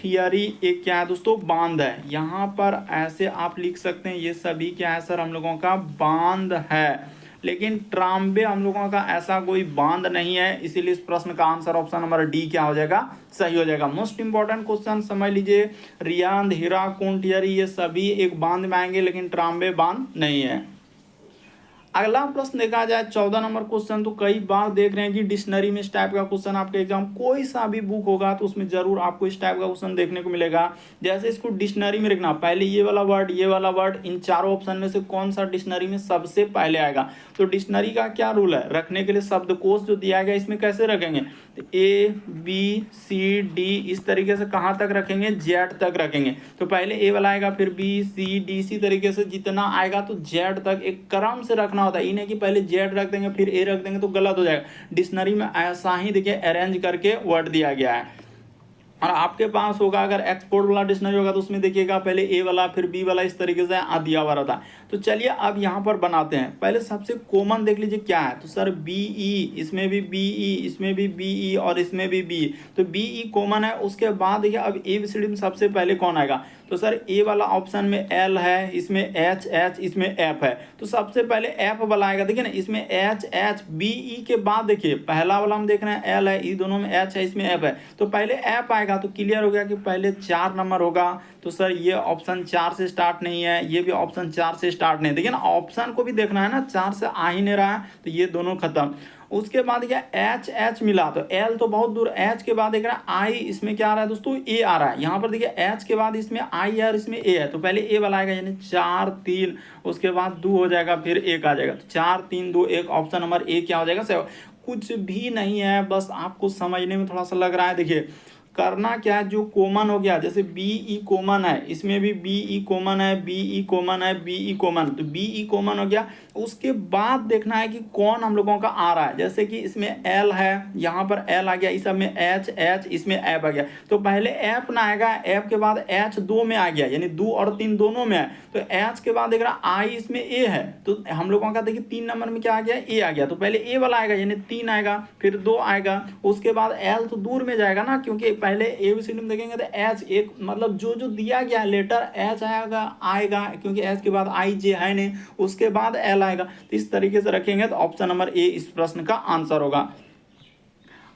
थियरी एक क्या है दोस्तों, बांध है। यहाँ पर ऐसे आप लिख सकते हैं, ये सभी क्या है सर, हम लोगों का बांध है। लेकिन ट्राम्बे हम लोगों का ऐसा कोई बांध नहीं है, इसीलिए इस प्रश्न का आंसर ऑप्शन नंबर डी क्या हो जाएगा, सही हो जाएगा। मोस्ट इंपॉर्टेंट क्वेश्चन समझ लीजिए, रियांद, हीराकुंड, थियरी ये सभी एक बांध में आएंगे, लेकिन ट्राम्बे बांध नहीं है। अगला प्रश्न देखा जाए 14 नंबर क्वेश्चन, तो कई बार देख रहे हैं कि डिक्शनरी में इस टाइप का क्वेश्चन आपके एग्जाम कोई सा भी बुक होगा तो उसमें जरूर आपको इस टाइप का क्वेश्चन देखने को मिलेगा। जैसे इसको डिक्शनरी में रखना, पहले ये वाला वर्ड, ये वाला वर्ड, इन चारों ऑप्शन में से कौन सा डिक्शनरी में सबसे पहले आएगा। तो डिक्शनरी का क्या रूल है, रखने के लिए शब्दकोश जो दिया गया इसमें कैसे रखेंगे, तो ए बी सी डी इस तरीके से कहाँ तक रखेंगे, जेड तक रखेंगे। तो पहले ए वाला आएगा, फिर बी सी डी, इसी तरीके से जितना आएगा तो जेड तक एक क्रम से रखना होता है। इन्हें कि पहले जेड रख देंगे फिर ए रख देंगे तो गलत हो जाएगा। डिक्शनरी में ऐसा ही देखिए अरेंज करके वर्ड दिया गया है। और आपके पास होगा अगर एक्सपोर्ट वाला डिक्शनरी होगा तो उसमें देखिएगा पहले ए वाला फिर बी वाला इस तरीके से दिया हुआ रहता है। तो चलिए अब यहाँ पर बनाते हैं। पहले सबसे कॉमन देख लीजिए क्या है, तो सर बी ई, इसमें भी बी ई, इसमें भी बी ई और इसमें भी बी, तो बी ई कॉमन है। उसके बाद देखिए अब ए बी सी डी में सबसे पहले कौन आएगा, तो सर ए वाला ऑप्शन में एल है, इसमें एच एच, इसमें एफ है, तो सबसे पहले एफ वाला आएगा। देखिए ना, इसमें एच एच बी ई के बाद देखिए पहला वाला हम देख रहे हैं एल है, ये दोनों में एच है, इसमें एफ है, तो पहले एफ आएगा। तो क्लियर हो गया कि पहले 4 नंबर होगा। तो सर ये ऑप्शन 4 से स्टार्ट नहीं है, ये भी ऑप्शन 4 से स्टार्ट नहीं है। देखिए ना, ऑप्शन को भी देखना है ना, 4 से आ ही नहीं रहा है, तो ये दोनों खत्म। उसके बाद क्या एच एच मिला, तो एल तो बहुत दूर, एच के बाद देख रहा है आई, इसमें क्या आ रहा है दोस्तों, ए आ रहा है। यहाँ पर देखिए एच के बाद इसमें आई है और इसमें ए है, तो पहले ए वाला आएगा, यानी 4 3, उसके बाद 2 हो जाएगा, फिर 1 आ जाएगा। तो 4 3 2 1, ऑप्शन नंबर ए क्या हो जाएगा, 7। कुछ भी नहीं है, बस आपको समझने में थोड़ा सा लग रहा है। देखिए करना क्या है, जो कॉमन हो गया, जैसे बी ई कॉमन है, इसमें भी बी ई कॉमन है, बी ई कॉमन है, बी ई कॉमन, तो बी ई कॉमन हो गया। उसके बाद देखना है कि कौन हम लोगों का आ रहा है, जैसे कि इसमें एल है, यहाँ पर एल आ गया, इस सब में एच एच, इसमें एफ आ गया, तो पहले एफ ना आएगा, एफ के बाद एच 2 में आ गया, यानी 2 और 3 दोनों में है। तो एच के बाद देख रहा आई, इसमें ए है, तो हम लोगों का देखिए 3 नंबर में क्या आ गया, ए आ गया, तो पहले ए वाला आएगा, यानी 3 आएगा, फिर 2 आएगा, उसके बाद एल तो दूर में जाएगा ना, क्योंकि पहले एबीसीडी में देखेंगे तो एच एक, मतलब जो जो दिया गया है लेटर एच आएगा, क्योंकि एच के बाद आई जे है नहीं, उसके बाद एल आएगा। तो इस तरीके से रखेंगे तो ऑप्शन नंबर ए इस प्रश्न का आंसर होगा।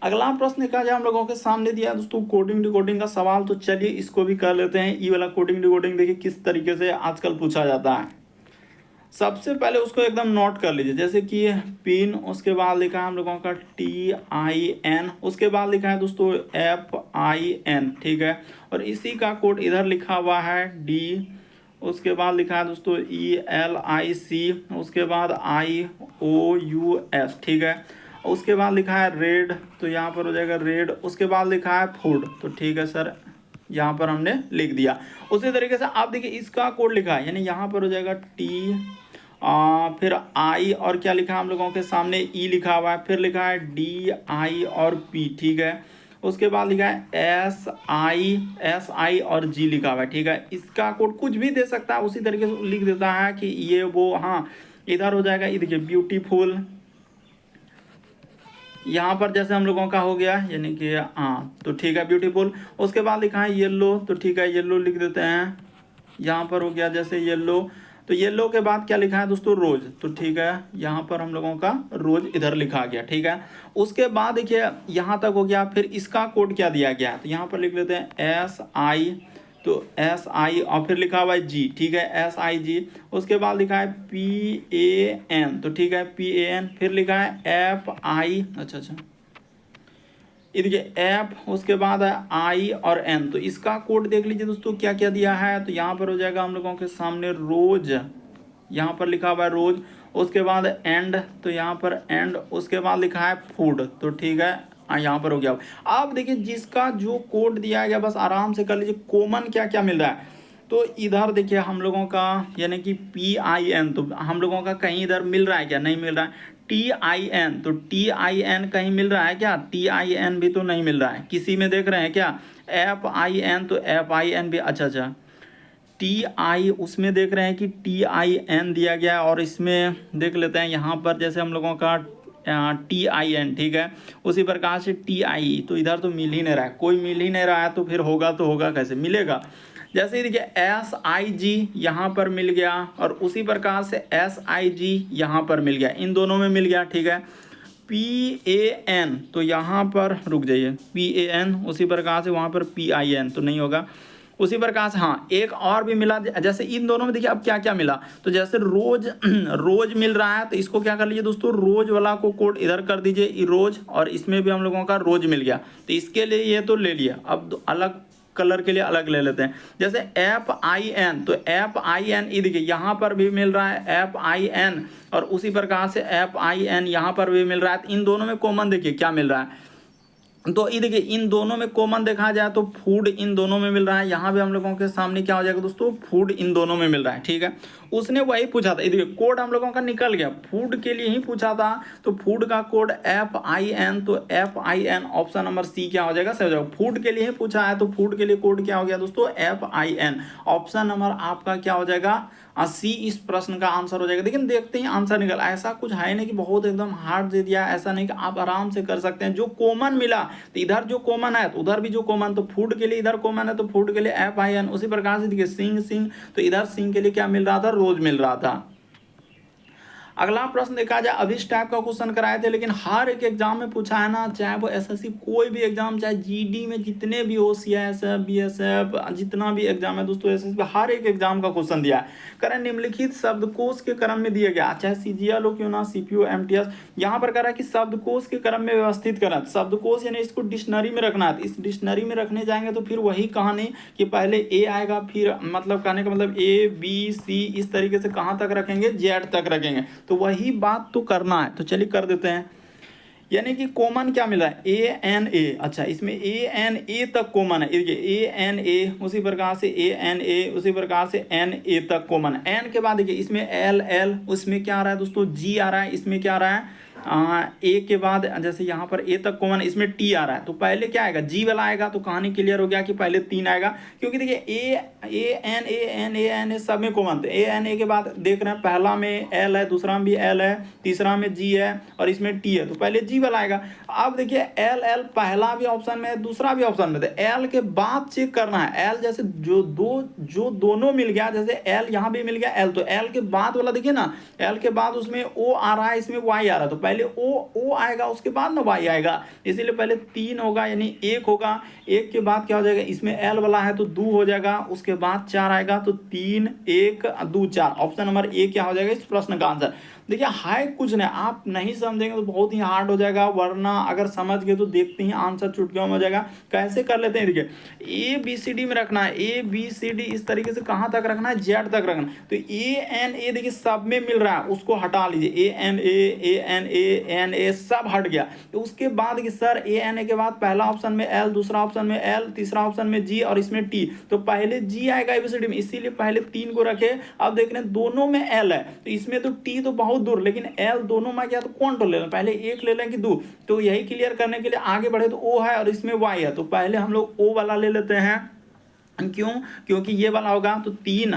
अगला प्रश्न का जो हम लोगों के सामने दिया दोस्तों, कोडिंग डिकोडिंग का सवाल, तो चलिए इसको भी कर लेते हैं। ई वाला कोडिंग डिकोडिंग देखिए किस तरीके से आजकल पूछा जाता है। सबसे पहले उसको एकदम नोट कर लीजिए, जैसे कि पिन, उसके बाद लिखा है हम लोगों का TIN, उसके बाद लिखा है दोस्तों FIN, ठीक है, और इसी का कोड इधर लिखा हुआ है D, उसके बाद लिखा है दोस्तों ELIC, उसके बाद IOUS, ठीक है, उसके बाद लिखा है रेड, तो यहाँ पर हो जाएगा रेड, उसके बाद लिखा है फूड, तो ठीक है सर, यहाँ पर हमने लिख दिया। उसी तरीके से आप देखिए इसका कोड लिखा है, यानी यहाँ पर हो जाएगा फिर आई, और क्या लिखा है हम लोगों के सामने ई लिखा हुआ है, फिर लिखा है DI और P, ठीक है, उसके बाद लिखा है SI और G लिखा हुआ है, ठीक है। इसका कोड कुछ भी दे सकता है, उसी तरीके से लिख देता है कि ये वो, हाँ इधर हो जाएगा, ये देखिए ब्यूटीफुल, यहाँ पर जैसे हम लोगों का हो गया, यानी कि हाँ, तो ठीक है ब्यूटीफुल। उसके बाद लिखा है येलो, तो ठीक है येलो लिख देते हैं, यहाँ पर हो गया जैसे येलो, तो येलो के बाद क्या लिखा है दोस्तों, रोज, तो ठीक है, यहाँ पर हम लोगों का रोज इधर लिखा गया, ठीक है। उसके बाद देखिए यहाँ तक हो गया, फिर इसका कोड क्या दिया गया है, तो यहाँ पर लिख लेते हैं SI, तो SI, और फिर लिखा हुआ है G, ठीक है, SIG, उसके बाद लिखा है PAN, तो ठीक है PAN, फिर लिखा है FI, अच्छा, ये देखिए F, उसके बाद है I और N, तो इसका कोड देख लीजिए दोस्तों क्या क्या दिया है, तो यहाँ पर हो जाएगा हम लोगों के सामने रोज, यहाँ पर लिखा हुआ है रोज, उसके बाद एंड, तो यहाँ पर एंड, उसके बाद लिखा है फूड, तो ठीक है, यहाँ पर हो गया। अब देखिए जिसका जो कोड दिया गया बस आराम से कर लीजिए, कॉमन क्या क्या मिल रहा है, तो इधर देखिए हम लोगों का यानी कि PIN, तो हम लोगों का कहीं इधर मिल रहा है क्या, नहीं मिल रहा है। TIN, तो TIN कहीं मिल रहा है क्या, TIN भी तो नहीं मिल रहा है, किसी में देख रहे हैं क्या। FIN, तो FIN भी, अच्छा TI, उसमें देख रहे हैं कि TIN दिया गया है, और इसमें देख लेते हैं यहाँ पर जैसे हम लोगों का TIN, ठीक है, उसी प्रकार से TI, तो इधर तो मिल ही नहीं रहा है, कोई मिल ही नहीं रहा है, तो फिर होगा तो होगा कैसे, मिलेगा। जैसे ही देखिए SIG यहाँ पर मिल गया, और उसी प्रकार से SIG यहाँ पर मिल गया, इन दोनों में मिल गया, ठीक है। PAN, तो यहाँ पर रुक जाइए, PAN, उसी प्रकार से वहाँ पर PIN, तो नहीं होगा। उसी प्रकार से हाँ एक और भी मिला, जैसे इन दोनों में देखिए अब क्या क्या मिला, तो जैसे रोज रोज मिल रहा है, तो इसको क्या कर लीजिए दोस्तों, रोज वाला को कोड इधर कर दीजिए रोज, और इसमें भी हम लोगों का रोज मिल गया, तो इसके लिए ये तो ले लिया, अब अलग कलर के लिए अलग ले लेते हैं। जैसे FIN, तो FIN ये देखिए यहाँ पर भी मिल रहा है FIN, और उसी प्रकार से FIN यहाँ पर भी मिल रहा है, इन दोनों में कॉमन देखिए क्या मिल रहा है, तो ये देखिए इन दोनों में कॉमन देखा जाए तो फूड इन दोनों में मिल रहा है, यहाँ भी हम लोगों के सामने क्या हो जाएगा दोस्तों, फूड इन दोनों में मिल रहा है, ठीक है। उसने वही पूछा था, ये देखिए कोड हम लोगों का निकल गया, फूड के लिए ही पूछा था, तो फूड का कोड FIN, तो FIN ऑप्शन नंबर C क्या हो जाएगा, सही हो जाएगा। फूड के लिए ही पूछा है, तो फूड के लिए कोड क्या हो गया दोस्तों, FIN, ऑप्शन नंबर आपका क्या हो जाएगा, सी इस प्रश्न का आंसर हो जाएगा। लेकिन देखते ही आंसर निकल, ऐसा कुछ है नहीं कि बहुत एकदम हार्ड दे दिया, ऐसा नहीं कि आप आराम से कर सकते हैं। जो कॉमन मिला तो इधर जो कॉमन है तो उधर भी जो कॉमन, तो फूड के लिए इधर कॉमन है तो फूड के लिए FIN। उसी प्रकार से देखिए सिंह सिंह, तो इधर सिंह के लिए क्या मिल रहा था, रोज मिल रहा था। अगला प्रश्न देखा जाए, अभी इस टाइप का क्वेश्चन कराए थे लेकिन हर एक एग्जाम में पूछा है ना, चाहे वो SSC कोई भी एग्जाम, चाहे GD में जितने भी हो, CISF BSF जितना भी एग्जाम है दोस्तों, SSB हर एक एग्जाम का क्वेश्चन दिया है। कारण निम्नलिखित शब्दकोश के क्रम में दिया गया, चाहे CGL हो क्यों ना, CPO MTS, यहाँ पर कह रहा है कि शब्दकोश के क्रम में व्यवस्थित करना। शब्दकोश यानी इसको डिक्शनरी में रखना है, इस डिक्शनरी में रखने जाएंगे तो फिर वही कहानी कि पहले A आएगा, फिर मतलब कहने का मतलब ABC, इस तरीके से कहाँ तक रखेंगे, Z तक रखेंगे। तो वही बात तो करना है, तो चलिए कर देते हैं। यानी कि कॉमन क्या मिला है, ANA। अच्छा, इसमें ANA तक कॉमन है, देखिए ANA, उसी प्रकार से ANA, उसी प्रकार से NA तक कॉमन है। N के बाद देखिए इसमें LL, उसमें क्या आ रहा है दोस्तों, G आ रहा है, इसमें क्या आ रहा है A के बाद, जैसे यहाँ पर A तक कॉमन, इसमें T आ रहा है, तो पहले क्या आएगा, G वाला आएगा। तो कहानी क्लियर हो गया कि पहले 3 आएगा, क्योंकि देखिए ANA सब में कॉमन। तो ANA के बाद देख रहे हैं पहला में L है, दूसरा में भी L है, तीसरा में G है और इसमें T है, तो पहले G वाला आएगा। अब देखिए LL पहला भी ऑप्शन में है, दूसरा भी ऑप्शन में, तो L के बाद चेक करना है। L जैसे जो दोनों मिल गया, जैसे L यहाँ भी मिल गया L, तो L के बाद वाला देखिए ना, L के बाद उसमें O आ रहा है, इसमें Y आ रहा है, तो पहले O आएगा, उसके बाद ना Y आएगा, इसीलिए पहले 3 होगा, यानी 1 होगा। 1 के बाद क्या हो जाएगा, इसमें L वाला है तो 2 हो जाएगा, उसके बाद 4 आएगा, तो 3 1 2 4, ऑप्शन नंबर A क्या हो जाएगा इस प्रश्न का आंसर। देखिए हाई कुछ नहीं, आप नहीं समझेंगे तो बहुत ही हार्ड हो जाएगा, वरना अगर समझ गए तो देखते ही आंसर चुटकियों में हो जाएगा। कैसे कर लेते हैं, देखिए ABCD में रखना है, ABCD इस तरीके से कहाँ तक रखना है, Z तक रखना। तो ANA देखिए सब में मिल रहा है, उसको हटा लीजिए, ANA सब हट गया। तो उसके बाद कि सर ANA के बाद पहला ऑप्शन में L, दूसरा ऑप्शन में L, तीसरा ऑप्शन में G और इसमें T, तो पहले G आएगा ABCD में, इसीलिए पहले 3 को रखे। अब देख रहे हैं दोनों में L है, तो इसमें तो T तो बहुत दूर, लेकिन L दोनों में गया तो कौन तो ले लें, पहले 1 ले लें कि 2। तो यही क्लियर करने के लिए आगे बढ़े, तो O है और इसमें Y है, तो पहले हम लोग O वाला ले लेते हैं। क्यों, क्योंकि ये वाला होगा तो 3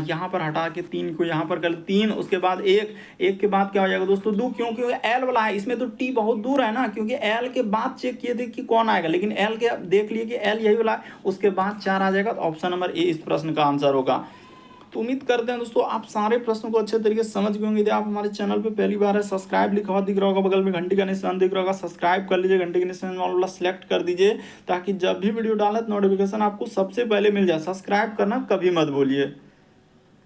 यहाँ पर हटा के 3 को यहाँ पर कर 3, उसके बाद 1 के बाद क्या हो जाएगा दोस्तों 2, क्योंकि L वाला है, इसमें तो T बहुत दूर है ना, क्योंकि L के बाद चेक किए थे कि कौन आएगा, लेकिन L के देख लिए कि L यही वाला है, उसके बाद 4 आ जाएगा, तो ऑप्शन नंबर A इस प्रश्न का आंसर होगा। तो उम्मीद करते हैं दोस्तों आप सारे प्रश्नों को अच्छे तरीके से समझ गए होंगे। यदि आप हमारे चैनल पे पहली बार है, सब्सक्राइब लिखा हुआ दिख रहा होगा, बगल में घंटी का निशान दिख रहा होगा, सब्सक्राइब कर लीजिए, घंटी के निशान वाला सेलेक्ट कर दीजिए, ताकि जब भी वीडियो डालें तो नोटिफिकेशन आपको सबसे पहले मिल जाए। सब्सक्राइब करना कभी मत भूलिए।